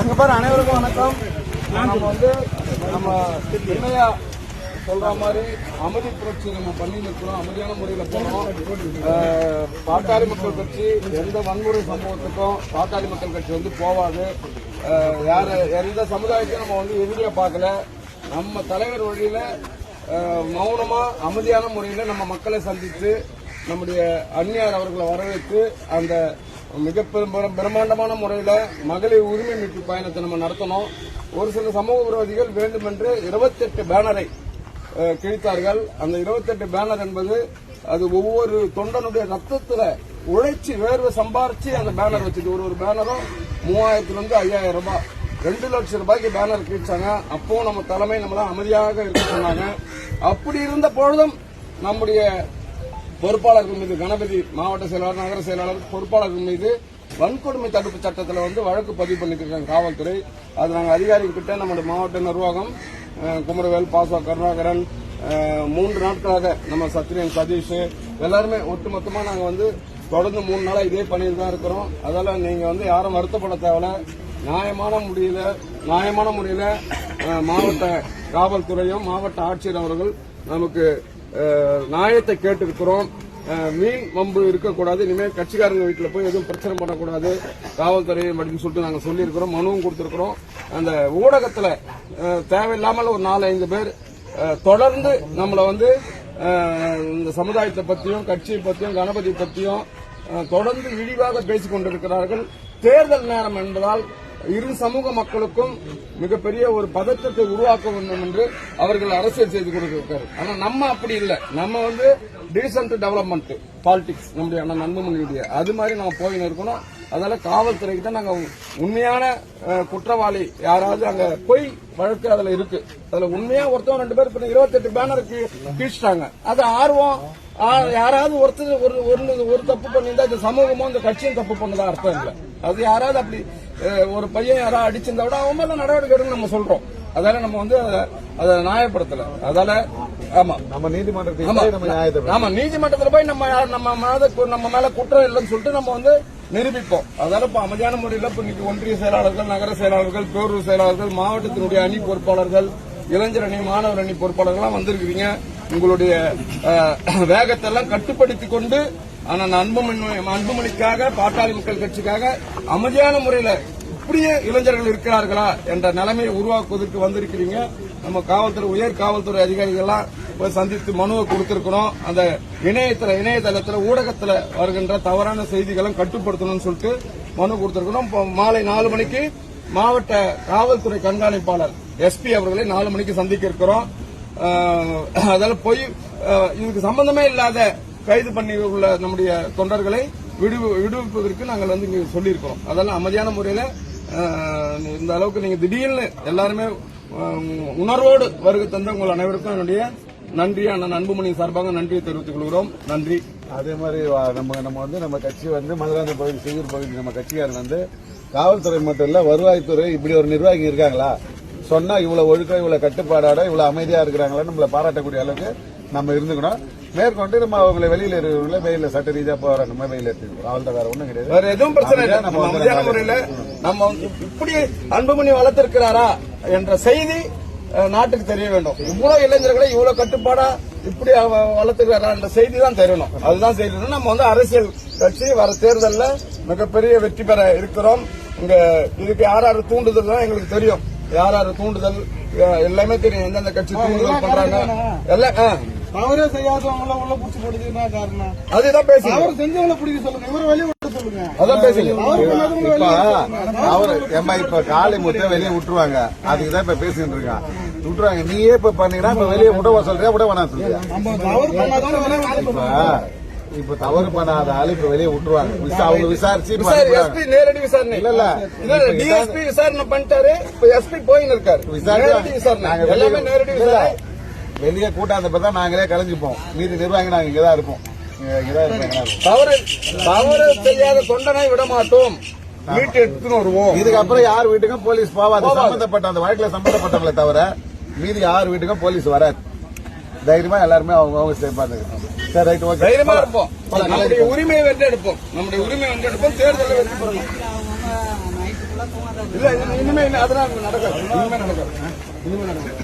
அனைவருக்கும் வணக்கம். நம்ம வந்து நம்ம என்னையா சொல்ற மாதிரி அமைதி புரட்சி நம்ம பண்ணி நிற்கிறோம். அமைதியான முறையில் போனோம். பாட்டாளி மக்கள் கட்சி எந்த வன்முறை சம்பவத்துக்கும் பாட்டாளி மக்கள் கட்சி வந்து போவாது. எந்த சமுதாயத்தையும் நம்ம வந்து எதிரியா பார்க்கல. நம்ம தலைவர் வழியில மௌனமா அமைதியான முறையில் நம்ம மக்களை சந்தித்து நம்முடைய அந்நியார் அவர்களை வரவேற்று அந்த மிக பிரம்மாண்டமான முறையில் மகளிர் உரிமை மீட்பு பயணத்தை நம்ம நடத்தணும். ஒரு சில சமூக விரோதிகள் வேண்டுமென்று 28 பேனரை கிழித்தார்கள். அந்த 28 பேனர் என்பது அது ஒவ்வொரு தொண்டனுடைய ரத்தத்துல உழைச்சி வேர்வை சம்பாரிச்சு அந்த பேனர் வச்சுட்டு ஒரு பேனரும் 3000 to 5000 ரூபாய் 2 லட்சம் ரூபாய்க்கு பேனர் கிழிச்சாங்க. அப்போ நம்ம தலைமை நம்மளாம் அமைதியாக இருக்க சொன்னாங்க. அப்படி இருந்த பொழுதும் நம்முடைய பொறுப்பாளர்கள் மீது கணபதி மாவட்ட செயலாளர் நகர செயலாளர் பொறுப்பாளர்கள் மீது வன்கொடுமை தடுப்பு சட்டத்தில் வந்து வழக்கு பதிவு பண்ணிட்டு இருக்காங்க காவல்துறை. அது நாங்கள் அதிகாரிகள் கிட்ட நம்முடைய மாவட்ட நிர்வாகம் குமரவேல் பாசா கருணாகரன் 3 நாட்களாக நம்ம சத்ரியன் சதீஷ் எல்லாருமே ஒட்டுமொத்தமாக நாங்கள் வந்து தொடர்ந்து 3 நாளா இதே பண்ணிட்டு தான் இருக்கிறோம். அதெல்லாம் நீங்க வந்து யாரும் வருத்தப்பட தேவையில்ல. நியாயமான முறையில மாவட்ட காவல்துறையும் மாவட்ட ஆட்சியர் அவர்கள் நமக்கு நியாயத்தை கேட்டிருக்கிறோம். மீன் வம்பு இருக்கக்கூடாது. இனிமேல் கட்சிக்காரங்க வீட்டில் போய் எதுவும் பிரச்சனை பண்ணக்கூடாது காவல்துறை அப்படின்னு சொல்லிட்டு நாங்கள் சொல்லியிருக்கிறோம். மனுவும் கொடுத்திருக்கிறோம். அந்த ஊடகத்தில் தேவையில்லாமல் ஒரு 4-5 பேர் தொடர்ந்து நம்மளை வந்து இந்த சமுதாயத்தை பற்றியும் கட்சியை பற்றியும் கணபதி பற்றியும் தொடர்ந்து இழிவாக பேசிக் கொண்டிருக்கிறார்கள். தேர்தல் நேரம் என்பதால் இரு சமூக மக்களுக்கும் மிகப்பெரிய ஒரு பதற்றத்தை உருவாக்க வேண்டும் என்று அவர்கள் அரசியல் செய்து கொண்டிருக்கிறார்கள். ஆனா நம்ம அப்படி இல்லை. நம்ம வந்து டீசன்ட் டெவலப்மெண்ட் பாலிடிக்ஸ் நம்முடைய நண்பர்களுடைய அது மாதிரி நம்ம போயின்னு இருக்கணும். அதனால காவல்துறைக்கு தான் நாங்க உண்மையான குற்றவாளி யாராவது அங்க பொய் வழக்கு அதுல இருக்கு. அதுல உண்மையா ஒருத்தவங்க 2 பேர் 28 பேனர் கீழ்ச்சிட்டாங்க. அது ஆர்வம் யாராவது ஒருத்தர் ஒரு தப்பு பண்ணியிருந்தா இந்த சமூகமும் இந்த கட்சியும் தப்பு பண்ணதா அர்த்தம் இல்லை. அது யாராவது அப்படி ஒரு பையன் யாராவது அடிச்சிருந்தா விட அவங்க மேல நடவடிக்கை எடுக்கணும்னு நம்ம சொல்றோம். அதால நம்ம வந்து அதை நியாயப்படுத்தல. அதால ஆமா நம்ம நீதிமன்றத்தில் போய் நம்ம மேல குற்றம் இல்லைன்னு சொல்லிட்டு நம்ம வந்து நிரூபிப்போம். அதனால இப்ப அமைதியான முறையில் இப்ப இன்னைக்கு ஒன்றிய செயலாளர்கள் நகர செயலாளர்கள் பேரூர் செயலாளர்கள் மாவட்டத்தினுடைய அணி பொறுப்பாளர்கள் இளைஞர் அணி மாணவர் அணி பொறுப்பாளர்கள்லாம் வந்திருக்கிறீங்க. உங்களுடைய வேகத்தை எல்லாம் கட்டுப்படுத்திக் கொண்டு ஆனா அன்புமணிக்காக பாட்டாளி மக்கள் கட்சிக்காக அமைதியான முறையில இப்படியே இளைஞர்கள் இருக்கிறார்களா என்ற நிலைமையை உருவாக்குவதற்கு வந்திருக்கிறீங்க. நம்ம காவல்துறை உயர் காவல்துறை அதிகாரிகள்லாம் போய் சந்தித்து மனுவை கொடுத்திருக்கிறோம். அந்த இணையதளத்துல ஊடகத்துல வருகின்ற தவறான செய்திகளும் கட்டுப்படுத்தணும்னு சொல்லிட்டு மனு கொடுத்திருக்கிறோம். மாலை 4 மணிக்கு மாவட்ட காவல்துறை கண்காணிப்பாளர் SP அவர்களை 4 மணிக்கு சந்திக்க இருக்கிறோம். அதனால போய் இதுக்கு சம்பந்தமே இல்லாத கைது பண்ணி உள்ள நம்முடைய தொண்டர்களை விடுவிப்பதற்கு நாங்கள் வந்து இங்க சொல்லியிருக்கிறோம். அதெல்லாம் அமைதியான முறையில இந்த அளவுக்கு நீங்க திடீர்னு எல்லாருமே உணர்வோடு வருகை தந்த உங்கள் அனைவருக்கும் என்னுடைய நன்றி அண்ணன் அன்புமணி சார்பாக நன்றியை தெரிவித்துக் கொள்கிறோம். நன்றி. அதே மாதிரி நம்ம கட்சி வந்து மதுராந்த பகுதி செய்யூர் பகுதி நம்ம கட்சிக்காரர் வந்து காவல்துறை மட்டும் இல்ல வருவாய்த்துறை இப்படி ஒரு நிர்வாகி இருக்காங்களா சொன்னா இவ்வளவு ஒழுக்கம் இவ்வளவு கட்டுப்பாடோட இவ்வளவு அமைதியா இருக்கிறாங்களா நம்மள பாராட்டக்கூடிய அளவுக்கு நம்ம இருந்துக்கணும். மேற்கொண்டு நம்ம அவங்களை வெளியில இருக்கிறவங்கள வெயில சட்ட ரீதியா போற நம்ம வெயில எடுத்துக்கிறோம். அவள்தான் வேற ஒண்ணும் கிடையாது. வேற எதுவும் பிரச்சனை இல்லை. நம்ம அமைதியான முறையில நம்ம இப்படி அன்புமணி வளர்த்திருக்கிறாரா என்ற செய்தி நாட்டுக்கு தெரிய வேண்டும். இவ்வளவு இளைஞர்களை இவ்வளவு கட்டுப்பாடா இப்படி வளர்த்துக்கிறாரா என்ற செய்தி தான் தெரியணும். அதுதான் செய்யணும். நம்ம வந்து அரசியல் கட்சி வர தேர்தலில் மிகப்பெரிய வெற்றி பெற இருக்கிறோம். இங்க இதுக்கு யார் தூண்டுதல் தான் எங்களுக்கு தெரியும். யார் தூண்டுதல் எல்லாமே தெரியும். எந்தெந்த கட்சி தூண்டுதல் பண்றாங்க எல்லாம் அவரே செய்யாதவங்க உள்ள புடிச்சு போடுதுன்னா காரணம் அதுதான் பேசி அவர் செஞ்சவங்களை பிடிக்க சொல்லுங்க. இவரை வெளியே விட்டு சொல்லுங்க. அதான் பேசுங்க. அவரு இப்ப காலை முட்டை வெளியே விட்டுருவாங்க. அதுக்குதான் இப்ப பேசிட்டு இருக்கான். விட்டுருவாங்க. நீயே இப்ப பண்ணீங்கன்னா இப்ப வெளியே விட சொல்றியா விட வேணாம் சொல்றியா? இப்ப தவறு பண்ணாத ஆளு இப்ப வெளியே விட்டுருவாங்க. அவங்க விசாரிச்சு நேரடி விசாரணை இல்ல DSP விசாரணை பண்ணிட்டாரு. SP போயின்னு இருக்காரு. விசாரணை எல்லாமே நேரடி விசாரணை. வெளியே கூட்டாந்தப்பதான் நாங்களே கலைஞ்சுப்போம். மீதி நிர்வாகி நாங்க இங்கதான் இருப்போம். தவறு செய்யாத தொண்டனை விட மாட்டோம். வீட்டு எடுத்துன்னு வருவோம். இதுக்கப்புறம் யார் வீட்டுக்கும் போலீஸ் போவாது. சம்பந்தப்பட்ட அந்த வழக்குல சம்பந்தப்பட்டவங்களை தவிர மீதி யார் வீட்டுக்கும் போலீஸ் வராது. தைரியமா எல்லாருமே அவங்க சேஃபா இருக்கணும். சரி, ரைட், ஓகே. தைரியமா இருப்போம். நம்முடைய உரிமையை வென்று எடுப்போம். தேர்தலில் வெற்றி பெறணும். இல்ல இனிமே அதெல்லாம் நடக்காது. இனிமே நடக்காது.